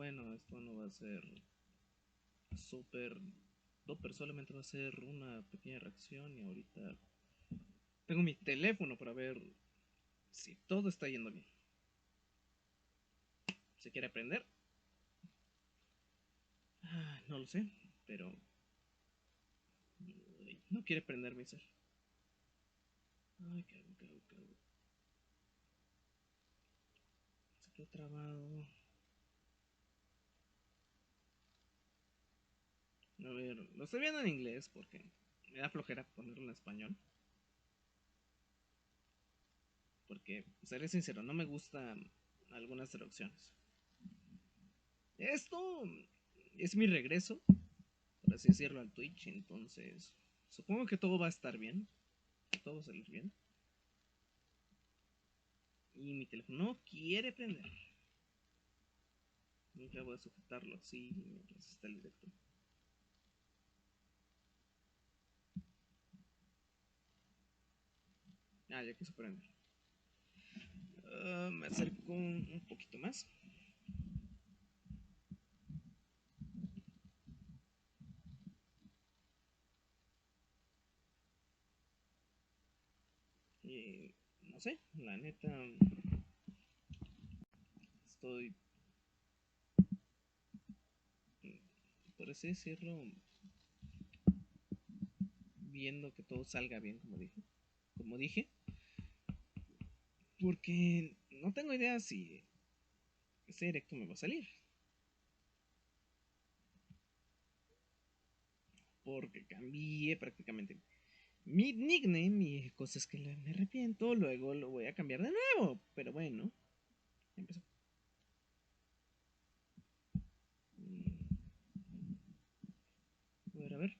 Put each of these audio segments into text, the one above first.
bueno, esto no va a ser súper duper, solamente va a ser una pequeña reacción y ahorita tengo mi teléfono para ver si todo está yendo bien. ¿Se quiere aprender? No lo sé, pero no quiere prender mi ser. Ay, ¿qué hago? Se quedó trabado. A ver, lo estoy viendo en inglés porque me da flojera ponerlo en español. Porque, seré sincero, no me gustan algunas traducciones. Esto es mi regreso, por así decirlo, al Twitch. Entonces, supongo que todo va a estar bien. Todo va a salir bien. Y mi teléfono no quiere prender. Nunca voy a sujetarlo así mientras está el directo. Ya quiso prender. Me acerco un poquito más. Y no sé, la neta, estoy, por así decirlo, viendo que todo salga bien, como dije, porque no tengo idea si este directo me va a salir, porque cambié prácticamente mi nickname y cosas que me arrepiento. Luego lo voy a cambiar de nuevo, pero bueno, ya empezó. A ver.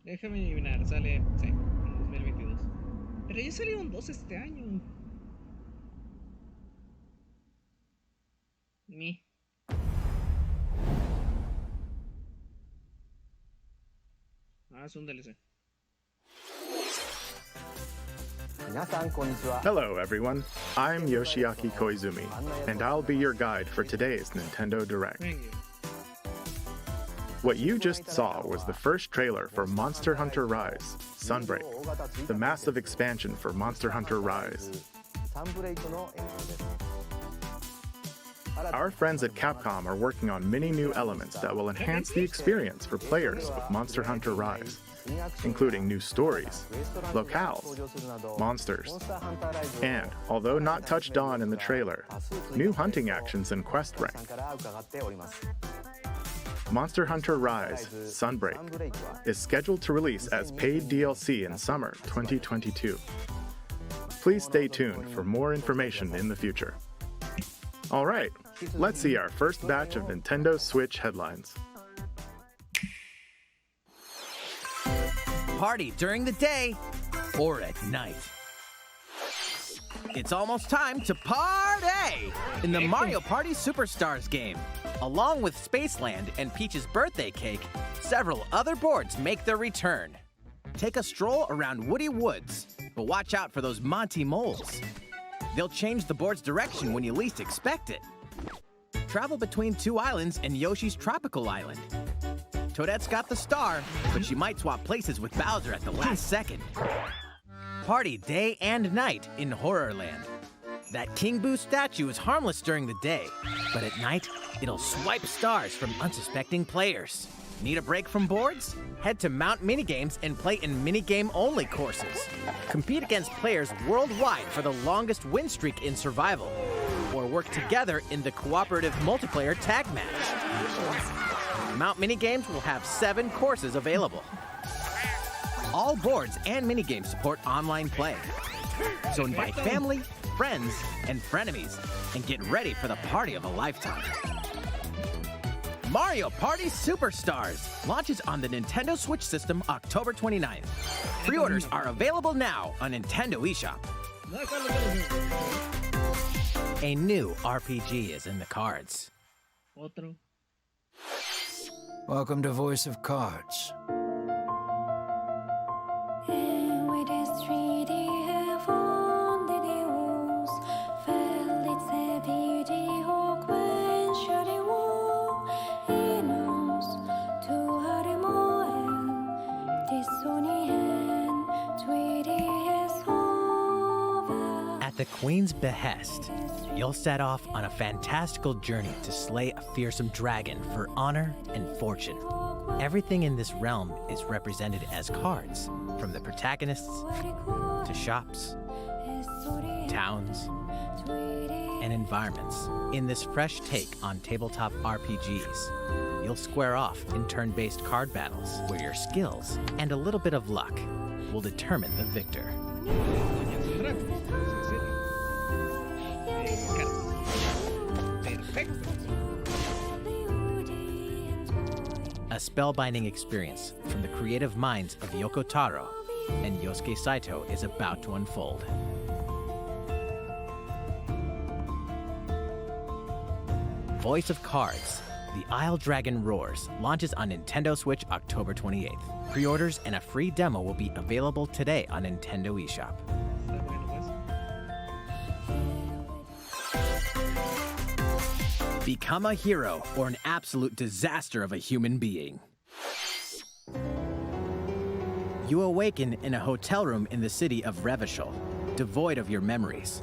Déjame adivinar, sale, sí, en 2022. Pero ya salieron dos este año. Es un DLC. Hello everyone, I'm Yoshiaki Koizumi, and I'll be your guide for today's Nintendo Direct. Thank you. What you just saw was the first trailer for Monster Hunter Rise, Sunbreak, the massive expansion for Monster Hunter Rise. Our friends at Capcom are working on many new elements that will enhance the experience for players of Monster Hunter Rise, including new stories, locales, monsters, and, although not touched on in the trailer, new hunting actions and quest rank. Monster Hunter Rise, Sunbreak, is scheduled to release as paid DLC in summer 2022. Please stay tuned for more information in the future. Alright, let's see our first batch of Nintendo Switch headlines. Party during the day or at night. It's almost time to party in the Mario Party Superstars game. Along with Spaceland and Peach's birthday cake, several other boards make their return. Take a stroll around Woody Woods, but watch out for those Monty moles. They'll change the board's direction when you least expect it. Travel between two islands and Yoshi's tropical island. Toadette's got the star, but she might swap places with Bowser at the last second. Party day and night in Horrorland. That King Boo statue is harmless during the day, but at night, it'll swipe stars from unsuspecting players. Need a break from boards? Head to Mount Minigames and play in minigame-only courses. Compete against players worldwide for the longest win streak in survival, or work together in the cooperative multiplayer tag match. Mount Minigames will have 7 courses available. All boards and minigames support online play. So invite family, friends, and frenemies, and get ready for the party of a lifetime. Mario Party Superstars launches on the Nintendo Switch system October 29th. Pre-orders are available now on Nintendo eShop. A new RPG is in the cards. Otro. Welcome to Voice of Cards. At the Queen's behest, you'll set off on a fantastical journey to slay a fearsome dragon for honor and fortune. Everything in this realm is represented as cards, from the protagonists to shops, towns, and environments. In this fresh take on tabletop RPGs, you'll square off in turn-based card battles where your skills and a little bit of luck will determine the victor. A spellbinding experience from the creative minds of Yoko Taro and Yosuke Saito is about to unfold. Voice of Cards, The Isle Dragon Roars launches on Nintendo Switch October 28th. Pre-orders and a free demo will be available today on Nintendo eShop. Become a hero or an absolute disaster of a human being. You awaken in a hotel room in the city of Reaccion, devoid of your memories.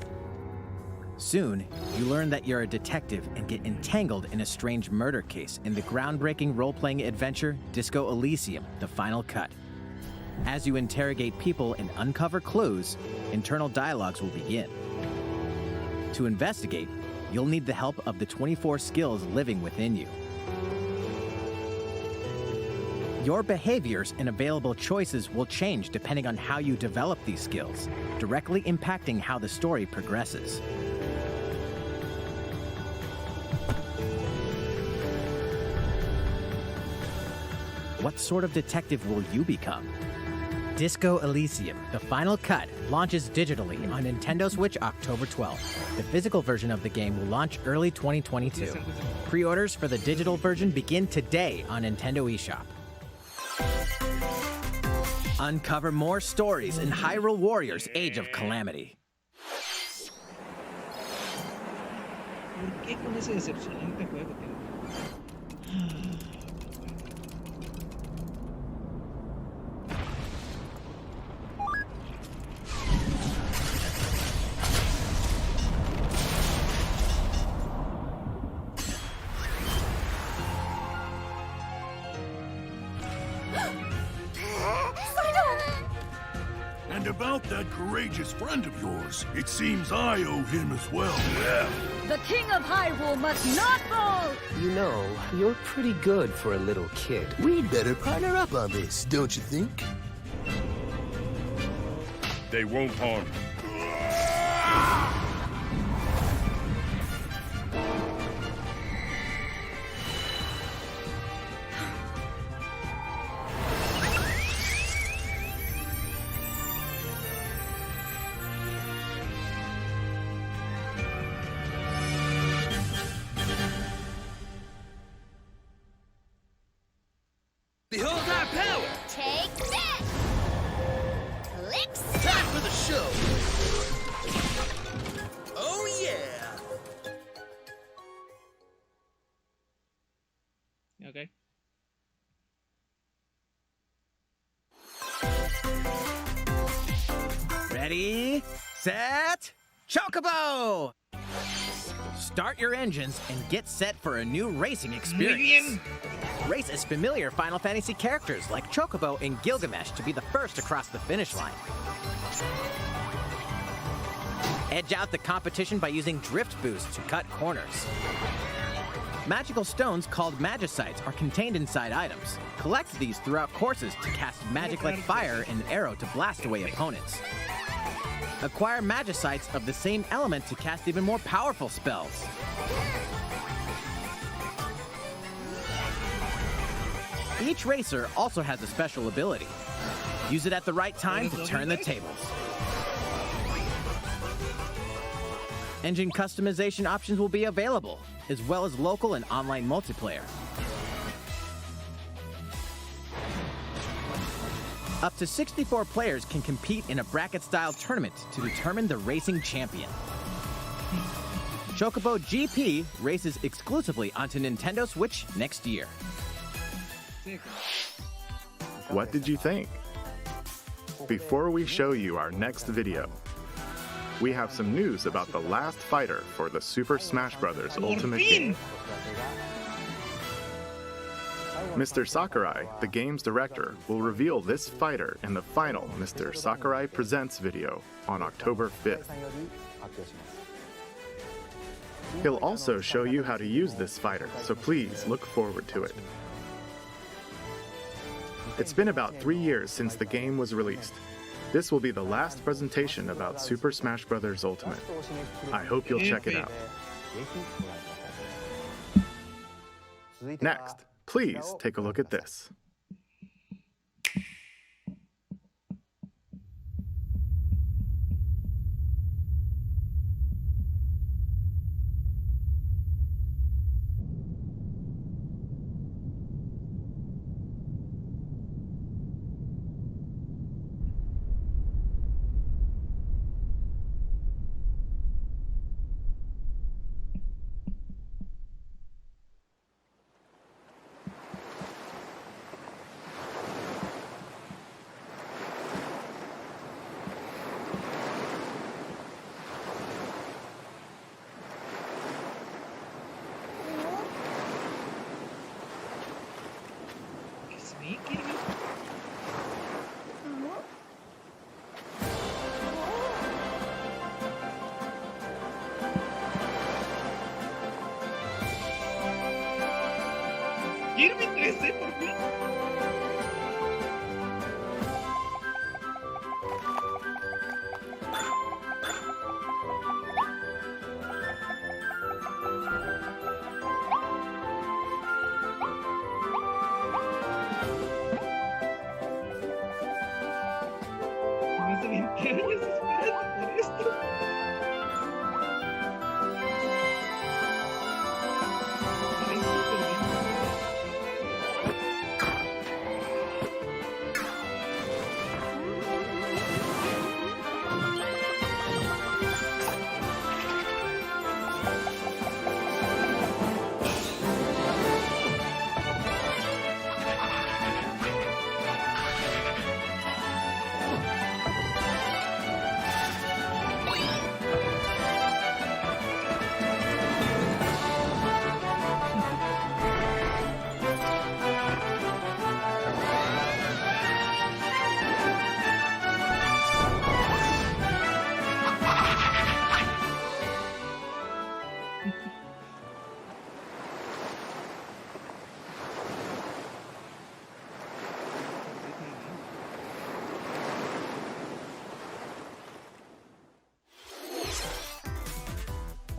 Soon, you learn that you're a detective and get entangled in a strange murder case in the groundbreaking role-playing adventure Disco Elysium: The Final Cut. As you interrogate people and uncover clues, internal dialogues will begin. To investigate, you'll need the help of the 24 skills living within you. Your behaviors and available choices will change depending on how you develop these skills, directly impacting how the story progresses. What sort of detective will you become? Disco Elysium: The Final Cut launches digitally on Nintendo Switch October 12th. The physical version of the game will launch early 2022. Pre-orders for the digital version begin today on Nintendo eShop. Uncover more stories in Hyrule Warriors: Age of Calamity. ¿Por qué con ese decepcionante juego? And about that courageous friend of yours, it seems I owe him as well. Yeah. The King of Hyrule must not fall! You know, you're pretty good for a little kid. We'd better partner up on this, don't you think? They won't harm me. Behold our power! Take this! Licks! Time for the show! Oh yeah! Okay. Ready, set, Chocobo! Start your engines and get set for a new racing experience. Race as familiar Final Fantasy characters like Chocobo and Gilgamesh to be the first across the finish line. Edge out the competition by using Drift Boost to cut corners. Magical stones called Magicites are contained inside items. Collect these throughout courses to cast magic like fire and arrow to blast away opponents. Acquire Magicites of the same element to cast even more powerful spells. Each racer also has a special ability. Use it at the right time to turn the tables. Engine customization options will be available, as well as local and online multiplayer. Up to 64 players can compete in a bracket-style tournament to determine the racing champion. Chocobo GP races exclusively onto Nintendo Switch next year. What did you think? Before we show you our next video, we have some news about the last fighter for the Super Smash Bros. Ultimate game. Mr. Sakurai, the game's director, will reveal this fighter in the final Mr. Sakurai Presents video on October 5th. He'll also show you how to use this fighter, so please look forward to it. It's been about 3 years since the game was released. This will be the last presentation about Super Smash Bros. Ultimate. I hope you'll check it out. Next, please take a look at this. Kirby 3D, por fin. Más de 20 años esperando por esto. Ay, súper bien.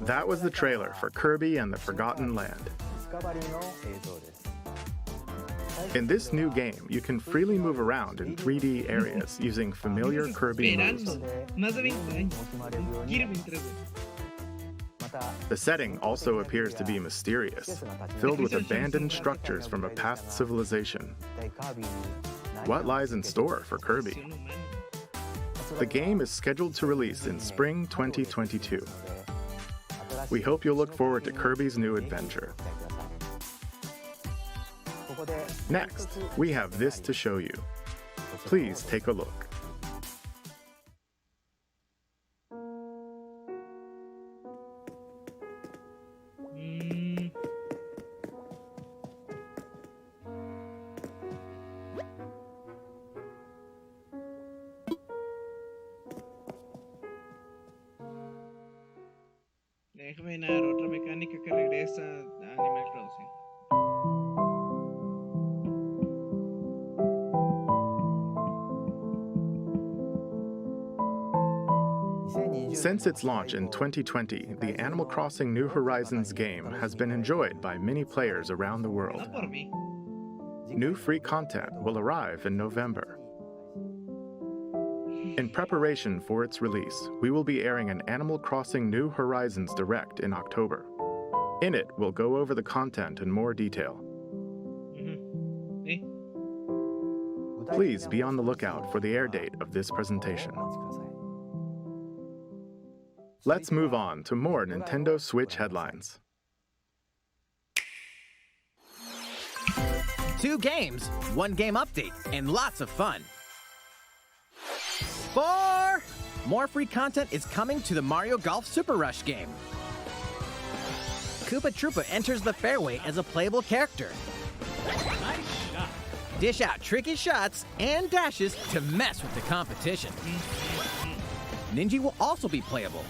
That was the trailer for Kirby and the Forgotten Land. In this new game, you can freely move around in 3D areas using familiar Kirby moves. Más de 20 años. Kirby 3D. The setting also appears to be mysterious, filled with abandoned structures from a past civilization. What lies in store for Kirby? The game is scheduled to release in spring 2022. We hope you'll look forward to Kirby's new adventure. Next, we have this to show you. Please take a look. Déjame ver otra mecánica que regresa a Animal Crossing. Since its launch in 2020, the Animal Crossing New Horizons game has been enjoyed by many players around the world. No por mí. New free content will arrive in November. In preparation for its release, we will be airing an Animal Crossing New Horizons Direct in October. In it, we'll go over the content in more detail. Sí. Please be on the lookout for the air date of this presentation. Let's move on to more Nintendo Switch headlines. 2 games, 1 game update, and lots of fun. 4! More free content is coming to the Mario Golf Super Rush game. Koopa Troopa enters the fairway as a playable character. Nice shot. Dish out tricky shots and dashes to mess with the competition. Ninja will also be playable.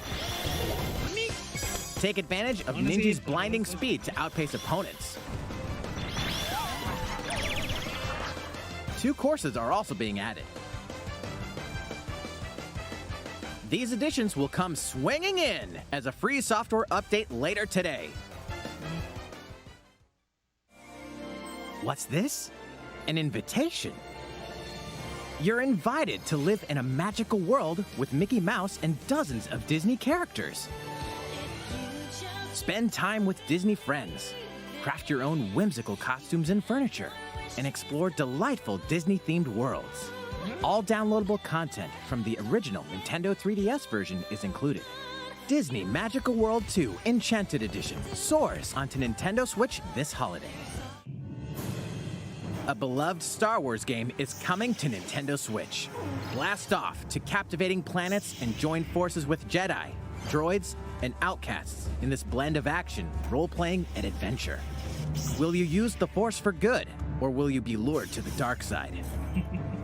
Take advantage of Ninja's blinding speed to outpace opponents. 2 courses are also being added. These additions will come swinging in as a free software update later today. What's this? An invitation. You're invited to live in a magical world with Mickey Mouse and dozens of Disney characters. Spend time with Disney friends, craft your own whimsical costumes and furniture, and explore delightful Disney-themed worlds. All downloadable content from the original Nintendo 3DS version is included. Disney Magical World 2 Enchanted Edition soars onto Nintendo Switch this holiday. A beloved Star Wars game is coming to Nintendo Switch. Blast off to captivating planets and join forces with Jedi, droids, and outcasts in this blend of action, role-playing, and adventure. Will you use the Force for good, or will you be lured to the dark side?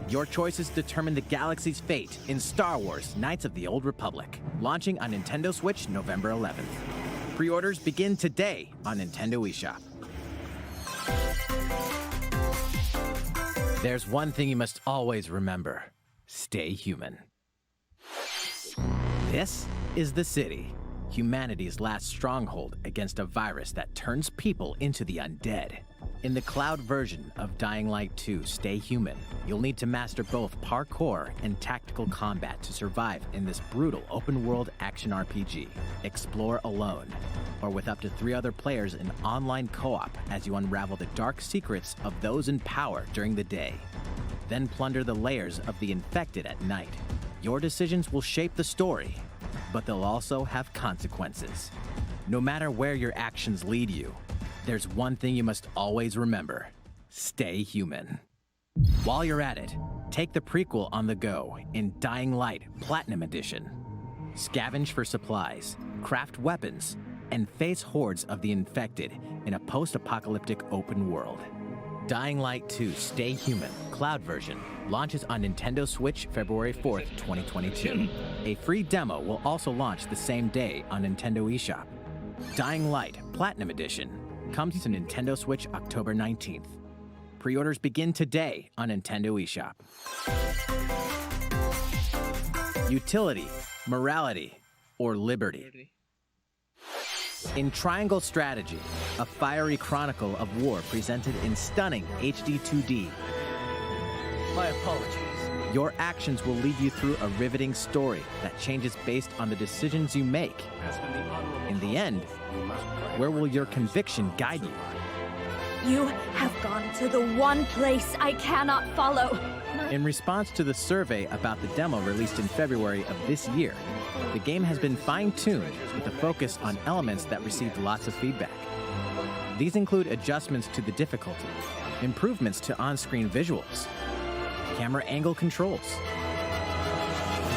Your choices determine the galaxy's fate in Star Wars Knights of the Old Republic, launching on Nintendo Switch November 11th. Pre-orders begin today on Nintendo eShop. There's one thing you must always remember. Stay human. This is the city, humanity's last stronghold against a virus that turns people into the undead. In the cloud version of Dying Light 2 Stay Human, you'll need to master both parkour and tactical combat to survive in this brutal open-world action RPG. Explore alone, or with up to 3 other players in online co-op as you unravel the dark secrets of those in power during the day. Then plunder the layers of the infected at night. Your decisions will shape the story, but they'll also have consequences. No matter where your actions lead you, there's one thing you must always remember. Stay human. While you're at it, take the prequel on the go in Dying Light Platinum Edition. Scavenge for supplies, craft weapons, and face hordes of the infected in a post-apocalyptic open world. Dying Light 2 Stay Human Cloud version launches on Nintendo Switch February 4th, 2022. A free demo will also launch the same day on Nintendo eShop. Dying Light Platinum Edition comes to Nintendo Switch October 19th. Pre-orders begin today on Nintendo eShop. Utility, morality, or liberty. In Triangle Strategy, a fiery chronicle of war presented in stunning HD 2D. My apologies. Your actions will lead you through a riveting story that changes based on the decisions you make. In the end, where will your conviction guide you? You have gone to the one place I cannot follow. In response to the survey about the demo released in February of this year, the game has been fine-tuned with a focus on elements that received lots of feedback. These include adjustments to the difficulty, improvements to on-screen visuals, camera angle controls,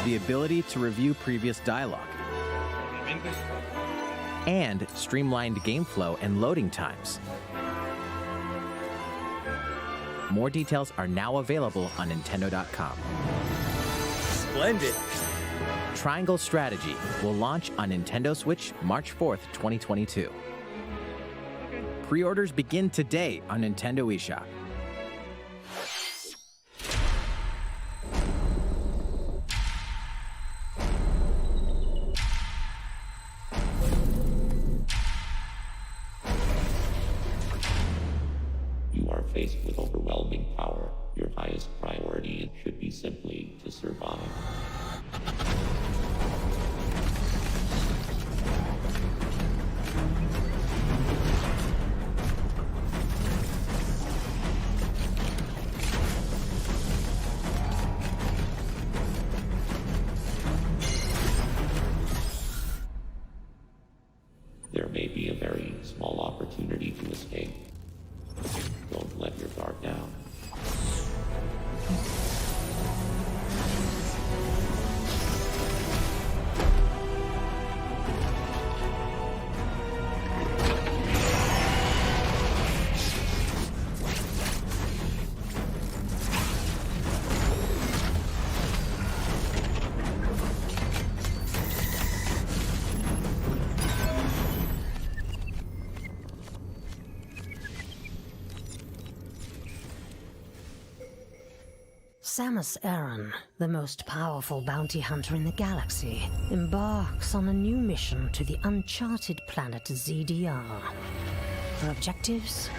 the ability to review previous dialogue, and streamlined game flow and loading times. More details are now available on Nintendo.com. Splendid. Triangle Strategy will launch on Nintendo Switch March 4th, 2022. Pre-orders begin today on Nintendo eShop. You are faced with overwhelming power. Your highest priority should be simply to survive. There may be a very small opportunity to escape. Don't let your guard down. Samus Aran, the most powerful bounty hunter in the galaxy, embarks on a new mission to the uncharted planet ZDR. Her objectives?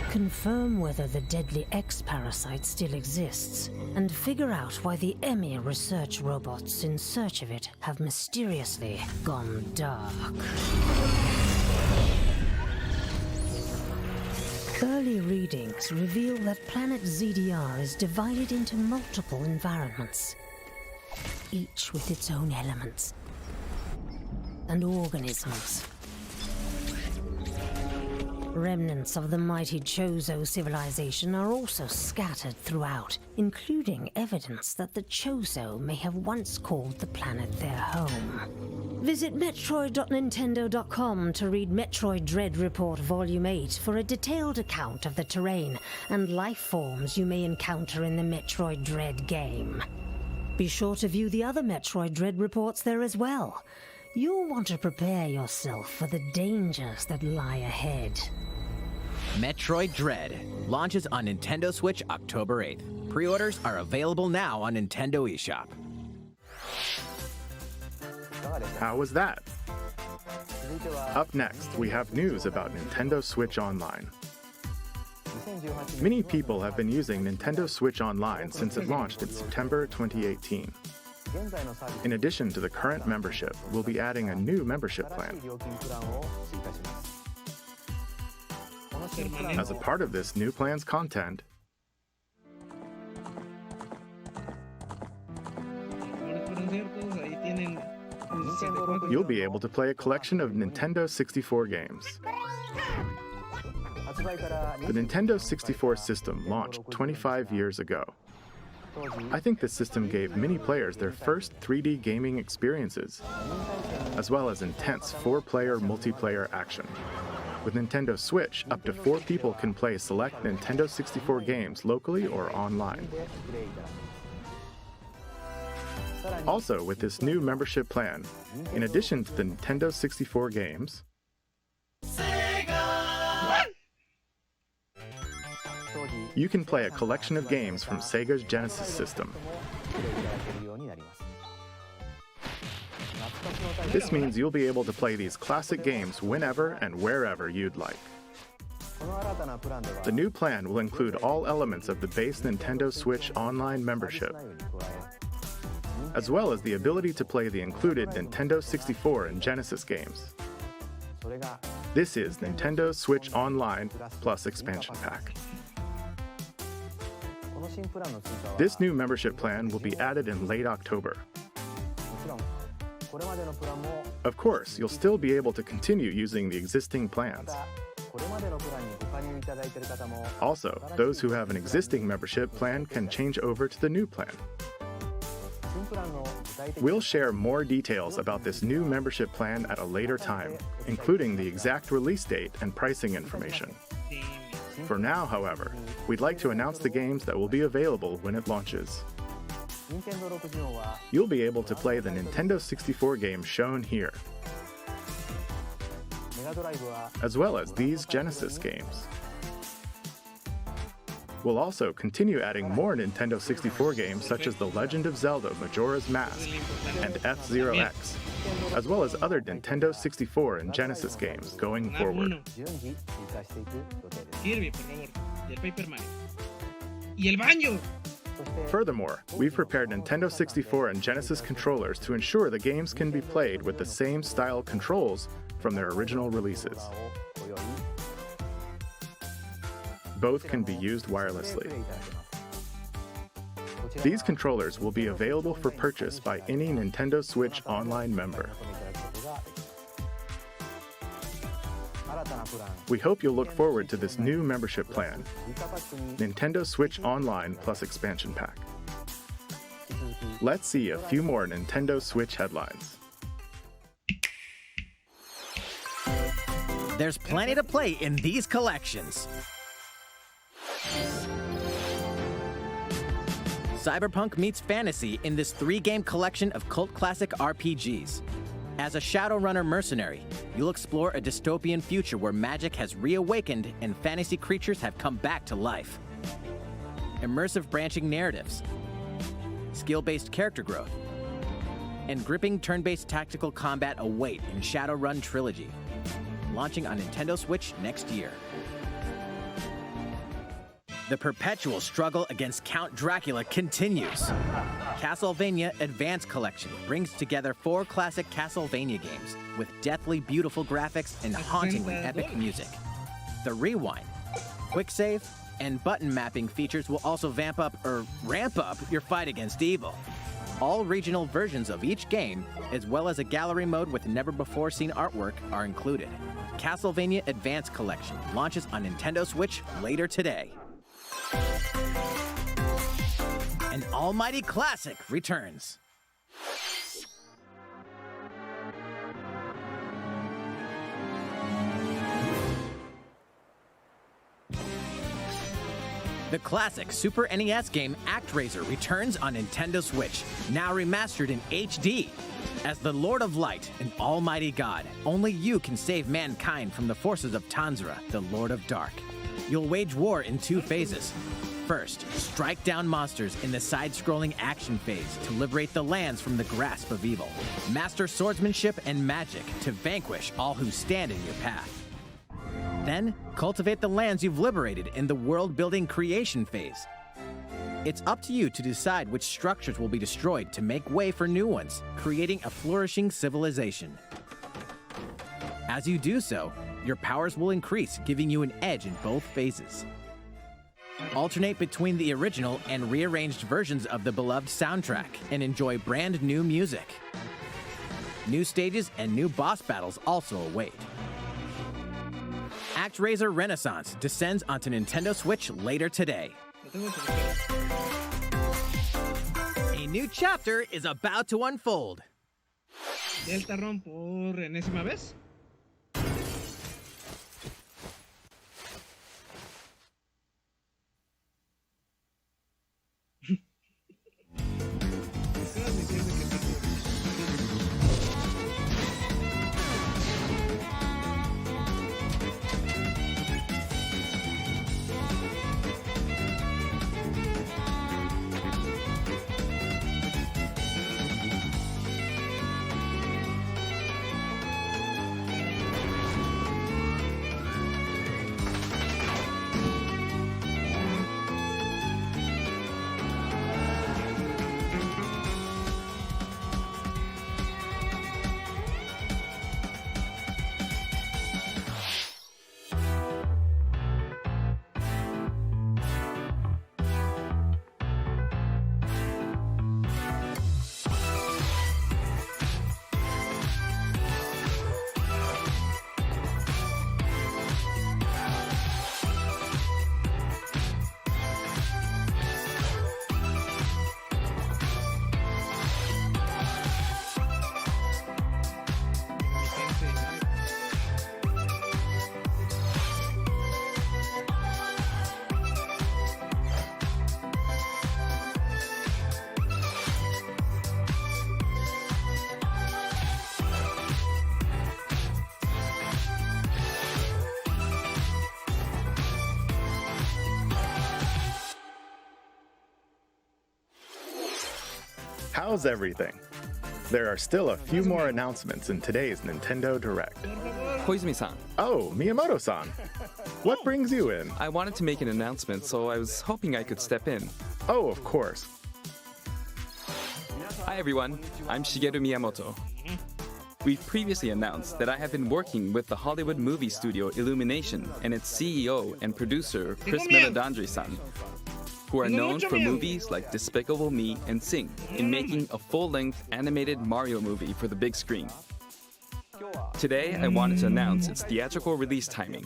Confirm whether the deadly X-parasite still exists, and figure out why the Emmy research robots in search of it have mysteriously gone dark. Early readings reveal that planet ZDR is divided into multiple environments, each with its own elements and organisms. Remnants of the mighty Chozo civilization are also scattered throughout, including evidence that the Chozo may have once called the planet their home. Visit Metroid.Nintendo.com to read Metroid Dread Report Volume 8 for a detailed account of the terrain and life forms you may encounter in the Metroid Dread game. Be sure to view the other Metroid Dread reports there as well. You'll want to prepare yourself for the dangers that lie ahead. Metroid Dread launches on Nintendo Switch October 8th. Pre-orders are available now on Nintendo eShop. How was that? Up next, we have news about Nintendo Switch Online. Many people have been using Nintendo Switch Online since it launched in September 2018. In addition to the current membership, we'll be adding a new membership plan. As a part of this new plan's content, you'll be able to play a collection of Nintendo 64 games. The Nintendo 64 system launched 25 years ago. I think this system gave many players their first 3D gaming experiences, as well as intense 4-player multiplayer action. With Nintendo Switch, up to 4 people can play select Nintendo 64 games locally or online. Also, with this new membership plan, in addition to the Nintendo 64 games, you can play a collection of games from Sega's Genesis system. This means you'll be able to play these classic games whenever and wherever you'd like. The new plan will include all elements of the base Nintendo Switch Online membership, as well as the ability to play the included Nintendo 64 and Genesis games. This is Nintendo Switch Online plus Expansion Pack. This new membership plan will be added in late October. Of course, you'll still be able to continue using the existing plans. Also, those who have an existing membership plan can change over to the new plan. We'll share more details about this new membership plan at a later time, including the exact release date and pricing information. For now, however, we'd like to announce the games that will be available when it launches. You'll be able to play the Nintendo 64 games shown here, as well as these Genesis games. We'll also continue adding more Nintendo 64 games such as The Legend of Zelda Majora's Mask and F-Zero X, as well as other Nintendo 64 and Genesis games going forward. Kirby, por favor. Y el Paper Mario. Y el baño. Furthermore, we've prepared Nintendo 64 and Genesis controllers to ensure the games can be played with the same style controls from their original releases. Both can be used wirelessly. These controllers will be available for purchase by any Nintendo Switch Online member. We hope you'll look forward to this new membership plan, Nintendo Switch Online Plus Expansion Pack. Let's see a few more Nintendo Switch headlines. There's plenty to play in these collections. Cyberpunk meets fantasy in this 3-game collection of cult classic RPGs. As a Shadowrunner mercenary, you'll explore a dystopian future where magic has reawakened and fantasy creatures have come back to life. Immersive branching narratives, skill-based character growth, and gripping turn-based tactical combat await in Shadowrun Trilogy, launching on Nintendo Switch next year. The perpetual struggle against Count Dracula continues. Castlevania Advance Collection brings together 4 classic Castlevania games with deathly beautiful graphics and hauntingly epic music. The Rewind, Quick Save, and button mapping features will also ramp up your fight against evil. All regional versions of each game, as well as a gallery mode with never-before-seen artwork, are included. Castlevania Advance Collection launches on Nintendo Switch later today. An almighty classic returns. The classic Super NES game ActRaiser returns on Nintendo Switch, now remastered in HD. As the Lord of Light and Almighty God, only you can save mankind from the forces of Tanzra, the Lord of Dark. You'll wage war in 2 phases. First, strike down monsters in the side-scrolling action phase to liberate the lands from the grasp of evil. Master swordsmanship and magic to vanquish all who stand in your path. Then, cultivate the lands you've liberated in the world-building creation phase. It's up to you to decide which structures will be destroyed to make way for new ones, creating a flourishing civilization. As you do so, your powers will increase, giving you an edge in both phases. Alternate between the original and rearranged versions of the beloved soundtrack and enjoy brand new music. New stages and new boss battles also await. ActRaiser Renaissance descends onto Nintendo Switch later today. A new chapter is about to unfold. Deltarune por enésima vez. How's everything? There are still a few more announcements in today's Nintendo Direct. Koizumi-san. Oh, Miyamoto-san. What brings you in? I wanted to make an announcement, so I was hoping I could step in. Oh, of course. Hi everyone, I'm Shigeru Miyamoto. We've previously announced that I have been working with the Hollywood movie studio Illumination and its CEO and producer Chris Meledandri-san, who are known for movies like Despicable Me and Sing, in making a full-length animated Mario movie for the big screen. Today, I wanted to announce its theatrical release timing.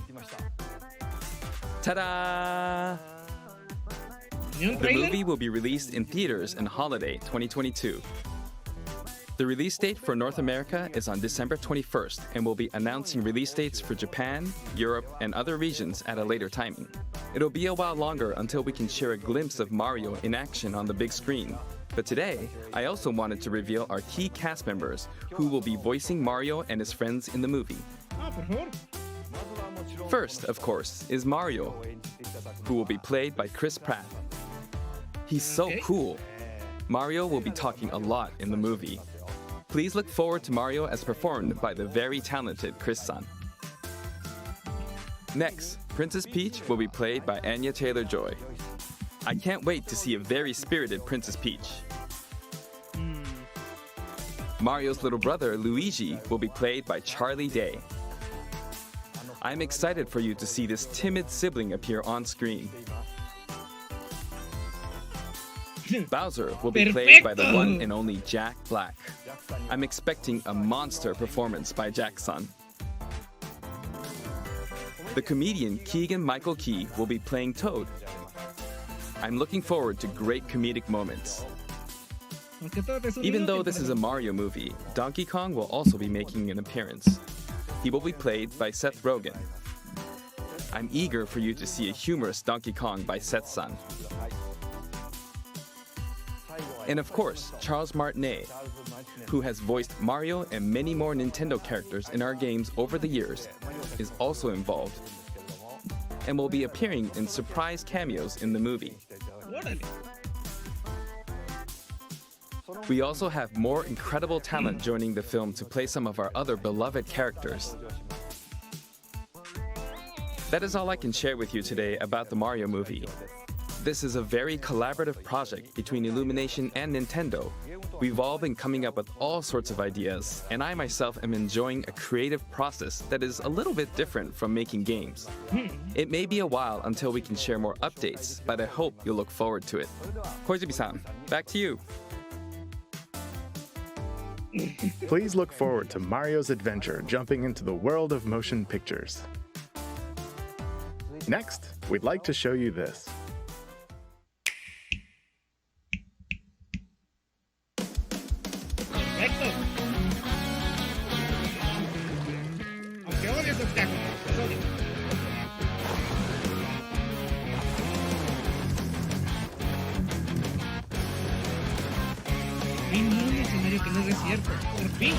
Ta-da! The movie will be released in theaters in holiday 2022. The release date for North America is on December 21st and will be announcing release dates for Japan, Europe, and other regions at a later timing. It'll be a while longer until we can share a glimpse of Mario in action on the big screen. But today, I also wanted to reveal our key cast members who will be voicing Mario and his friends in the movie. First, of course, is Mario, who will be played by Chris Pratt. He's so cool. Mario will be talking a lot in the movie. Please look forward to Mario as performed by the very talented Chris-san. Next, Princess Peach will be played by Anya Taylor-Joy. I can't wait to see a very spirited Princess Peach. Mario's little brother, Luigi, will be played by Charlie Day. I'm excited for you to see this timid sibling appear on screen. Bowser will be played by the one and only Jack Black. I'm expecting a monster performance by Jack-san. The comedian Keegan-Michael Key will be playing Toad. I'm looking forward to great comedic moments. Even though this is a Mario movie, Donkey Kong will also be making an appearance. He will be played by Seth Rogen. I'm eager for you to see a humorous Donkey Kong by Seth-san. And of course, Charles Martinet, who has voiced Mario and many more Nintendo characters in our games over the years, is also involved and will be appearing in surprise cameos in the movie. We also have more incredible talent joining the film to play some of our other beloved characters. That is all I can share with you today about the Mario movie. This is a very collaborative project between Illumination and Nintendo. We've all been coming up with all sorts of ideas, and I myself am enjoying a creative process that is a little bit different from making games. It may be a while until we can share more updates, but I hope you'll look forward to it. Koizumi-san, back to you. Please look forward to Mario's adventure jumping into the world of motion pictures. Next, we'd like to show you this. Que no es desierto, por fin.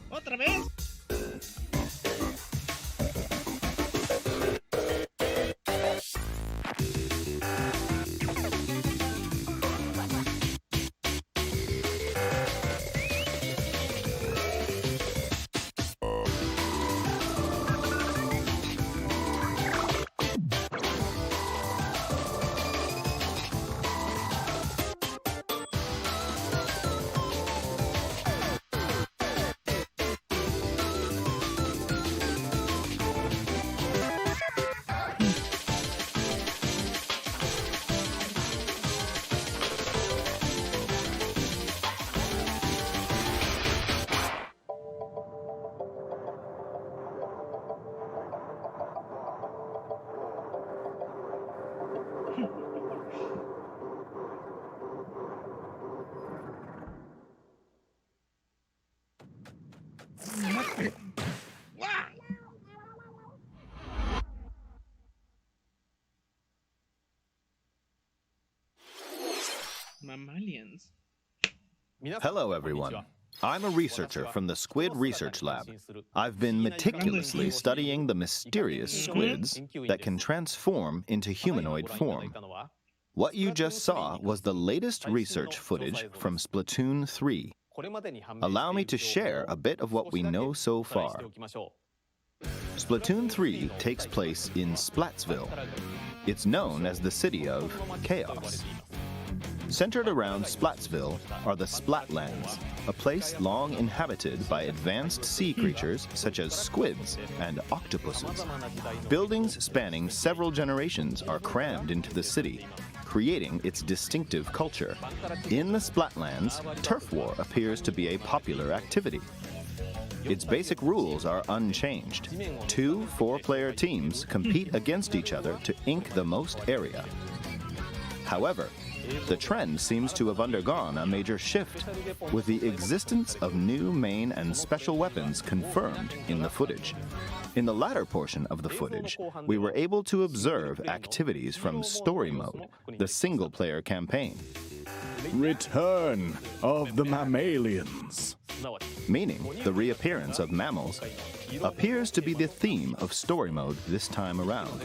¿Otra vez? Hello, everyone. I'm a researcher from the Squid Research Lab. I've been meticulously studying the mysterious squids that can transform into humanoid form. What you just saw was the latest research footage from Splatoon 3. Allow me to share a bit of what we know so far. Splatoon 3 takes place in Splatsville. It's known as the City of Chaos. Centered around Splatsville are the Splatlands, a place long inhabited by advanced sea creatures such as squids and octopuses. Buildings spanning several generations are crammed into the city, creating its distinctive culture. In the Splatlands, turf war appears to be a popular activity. Its basic rules are unchanged. 2 4-player teams compete against each other to ink the most area. However, the trend seems to have undergone a major shift, with the existence of new main and special weapons confirmed in the footage. In the latter portion of the footage, we were able to observe activities from Story Mode, the single-player campaign. Return of the mammalians. Meaning the reappearance of mammals appears to be the theme of Story Mode this time around.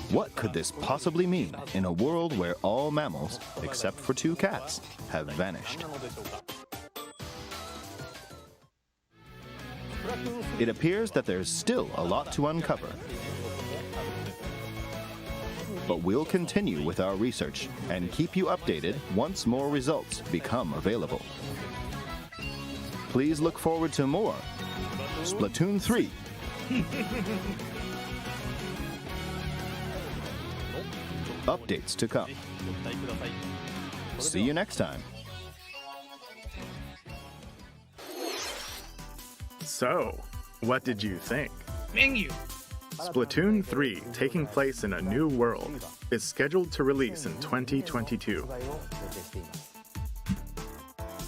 What could this possibly mean in a world where all mammals, except for 2 cats, have vanished? It appears that there's still a lot to uncover. But we'll continue with our research and keep you updated once more results become available. Please look forward to more Splatoon 3. Updates to come. See you next time. So, what did you think? Menu! Splatoon 3, taking place in a new world, is scheduled to release in 2022.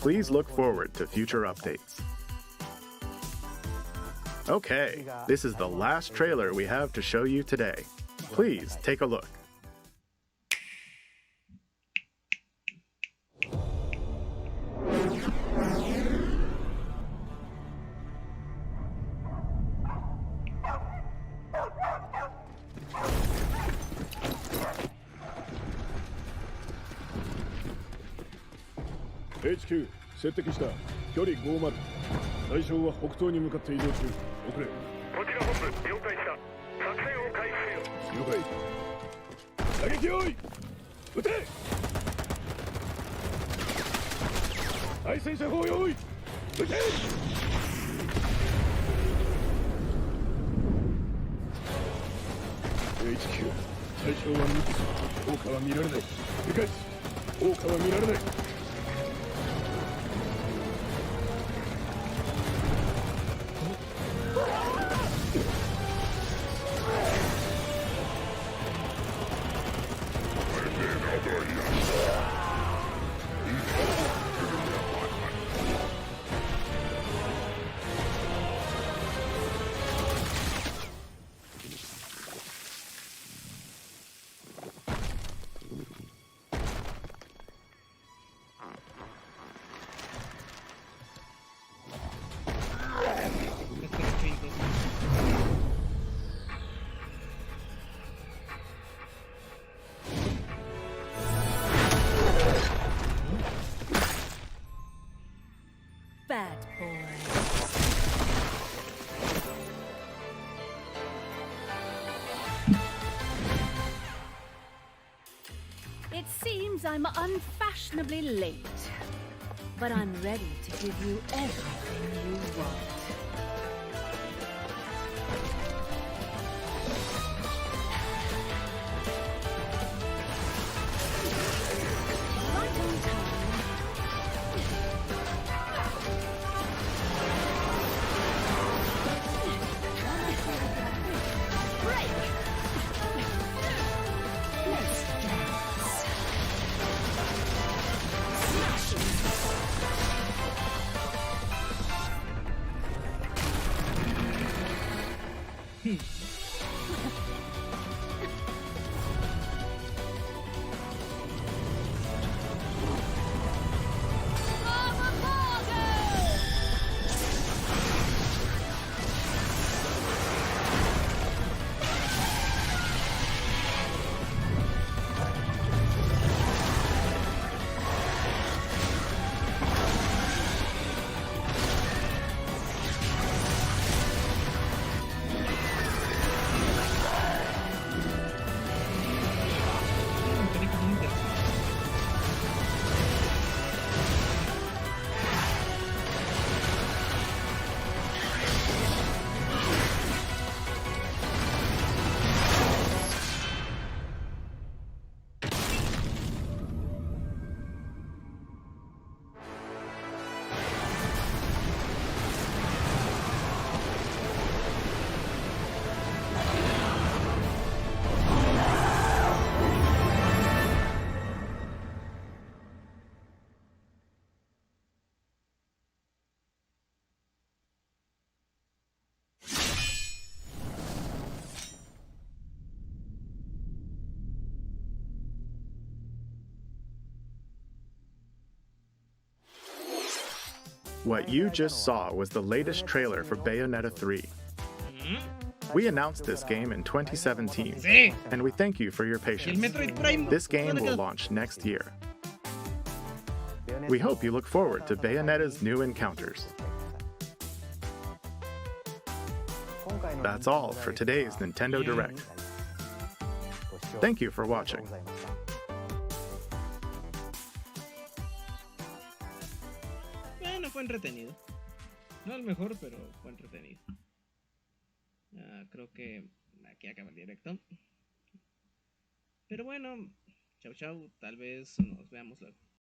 Please look forward to future updates. Okay, this is the last trailer we have to show you today. Please take a look. HQ 接敵した距離50対象は北東に向かって移動中遅れこちら本部了解した作戦を開始せよ了解射撃用意撃て対戦車砲用意撃てHQ 対象は無効果は見られない理解効果は見られないBad boys. It seems I'm unfashionably late, but I'm ready to give you everything you want. Right on time. What you just saw was the latest trailer for Bayonetta 3. We announced this game in 2017, and we thank you for your patience. This game will launch next year. We hope you look forward to Bayonetta's new encounters. That's all for today's Nintendo Direct. Thank you for watching. Bueno, fue entretenido. No el mejor, pero fue entretenido. Creo que aquí acaba el directo. Pero bueno, chau chau, tal vez nos veamos luego.